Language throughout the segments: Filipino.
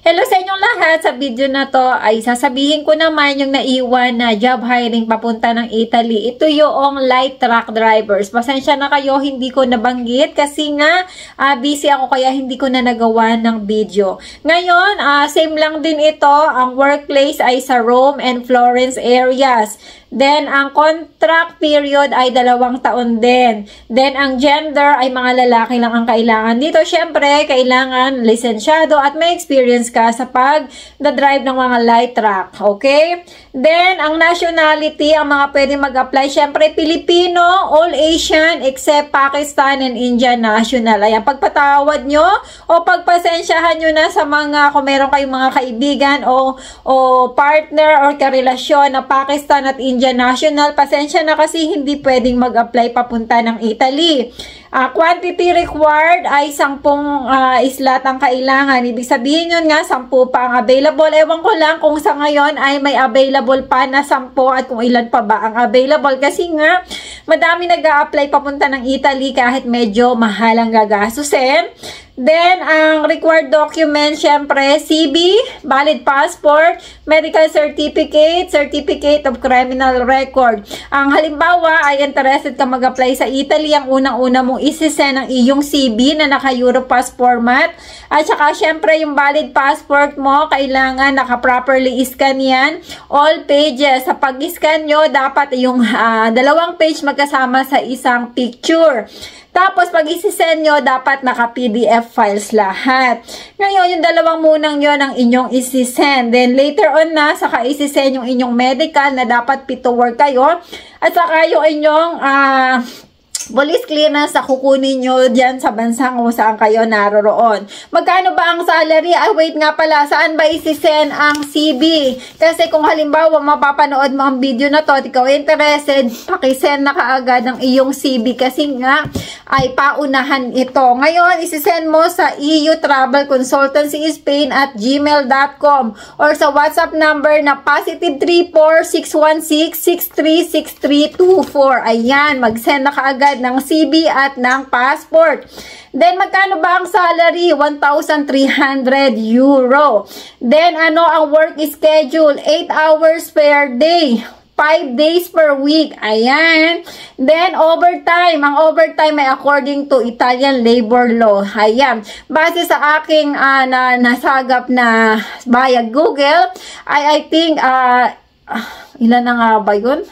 Hello sa inyong lahat. Sa video na to ay sasabihin ko naman yung naiwan na job hiring papunta ng Italy. Ito yung light truck drivers. Pasensya na kayo, hindi ko nabanggit kasi nga busy ako kaya hindi ko na nagawa ng video. Ngayon, same lang din ito. Ang workplace ay sa Rome and Florence areas. Then, ang contract period ay 2 taon din. Then, ang gender ay mga lalaki lang ang kailangan. Dito, syempre, kailangan lisensyado at may experience ka sa pag-drive ng mga light truck. Okay? Then, ang nationality, ang mga pwede mag-apply, syempre, Pilipino, all Asian, except Pakistan and Indian national. Ayan, pagpatawad nyo o pagpasensyahan nyo na sa mga, kung meron kayong mga kaibigan o partner or karelasyon na Pakistan at Indian national, pasensya na kasi hindi pwedeng mag-apply papunta ng Italy. Quantity required ay 10 slot ang kailangan. Ibig sabihin yun nga, 10 pa ang available. Ewan ko lang kung sa ngayon ay may available pa na 10 at kung ilan pa ba ang available. Kasi nga, madami nag-a-apply papunta ng Italy kahit medyo mahal ang gagastusin. Then, ang required document, syempre, CB, valid passport, medical certificate, certificate of criminal record. Ang halimbawa ay interested ka mag-apply sa Italy, ang unang-una mong isisend ang iyong CB na naka-Europass format. At saka, syempre, yung valid passport mo, kailangan naka-properly scan yan. All pages. Sa pag-scan nyo, dapat yung 2 page magkasama sa isang picture. Tapos, pag isi-send nyo, dapat naka-PDF files lahat. Ngayon, yung 2 munang yon ang inyong isi-send. Then, later on na, saka isi-send yung inyong medical na dapat fit to work kayo. At saka yung inyong police clearance na kukunin nyo dyan sa bansang kung saan kayo naroroon. Magkano ba ang salary? Wait nga pala, saan ba isi-send ang CV? Kasi kung halimbawa mapapanood mo ang video na to at ikaw interested, pakisend na kaagad ang iyong CV kasi nga ay paunahan ito. Ngayon, isi-send mo sa EU Travel Consultancy Spain at gmail.com or sa WhatsApp number na +63216636324. Ayan, mag-send na kaagad ng CV at ng passport. Then, magkano ba ang salary? 1,300 euro. Then, ano ang work schedule? 8 hours per day. 5 days per week. Ayan. Then, overtime. Ang overtime ay according to Italian labor law. Ayan. Base sa aking nasagap na via Google, I think, ilan na nga ba yun?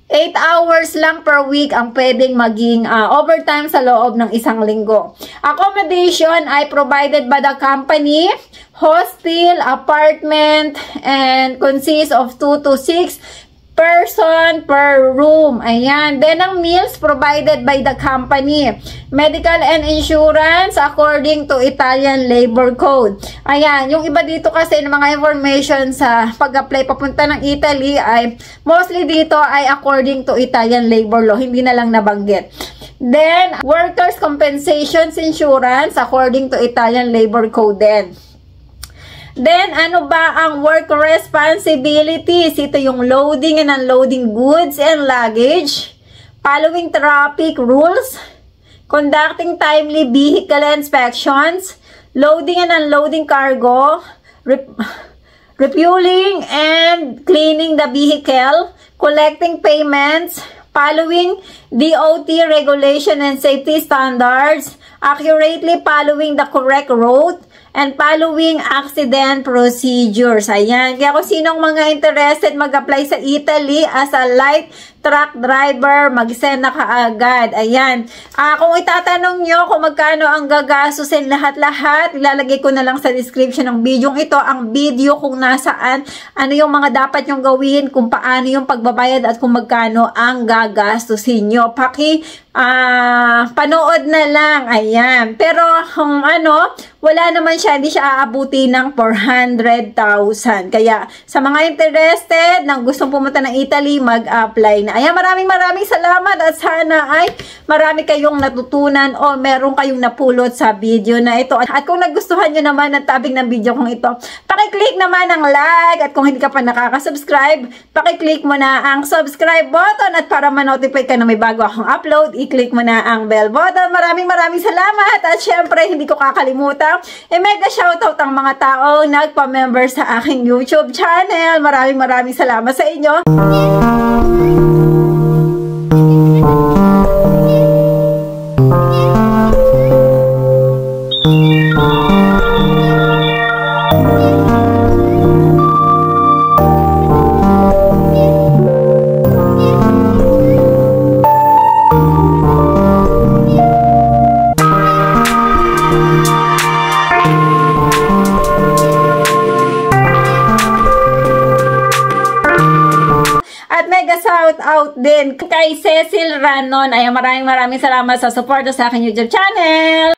8 hours lang per week ang pwedeng maging overtime sa loob ng 1 linggo. Accommodation ay provided by the company, hostel, apartment, and consists of 2 to 6 person per room. Ayan. Then, ang meals provided by the company. Medical and insurance according to Italian Labor Code. Ayan. Yung iba dito kasi ng mga information sa pag-apply papunta ng Italy ay mostly dito ay according to Italian Labor Law. Hindi na lang nabanggit. Then, workers' compensations insurance according to Italian Labor Code din. Then, ano ba ang work responsibilities? Ito yung loading and unloading goods and luggage, following traffic rules, conducting timely vehicle inspections, loading and unloading cargo, refueling and cleaning the vehicle, collecting payments, following DOT regulation and safety standards, accurately following the correct route, and following accident procedures. Ayan. Kaya kung sinong mga interested mag-apply sa Italy as a light truck driver, mag-send na kaagad. Ayan. Kung itatanong nyo kung magkano ang gagastusin lahat-lahat, ilalagay ko na lang sa description ng video ito, ang video kung nasaan, ano yung mga dapat nyong gawin, kung paano yung pagbabayad at kung magkano ang gagastusin nyo. Panood na lang. Ayan. Pero kung wala naman siya, hindi siya aabuti ng 400,000. Kaya sa mga interested, nang gustong pumunta ng Italy, mag-apply online. Ayan, maraming salamat at sana ay marami kayong natutunan o meron kayong napulot sa video na ito. At kung nagustuhan nyo naman ang tabing ng video kong ito, pakiclick naman ang like at kung hindi ka pa nakaka-subscribe, pakiclick mo na ang subscribe button at para ma-notify ka na may bago akong upload, i-click mo na ang bell button. Maraming salamat at syempre hindi ko kakalimutan, mega shoutout ang mga taong nagpa-member sa aking YouTube channel. Maraming salamat sa inyo. Shout out din kay Cecil Ranon. Ay maraming salamat sa support sa aking YouTube channel.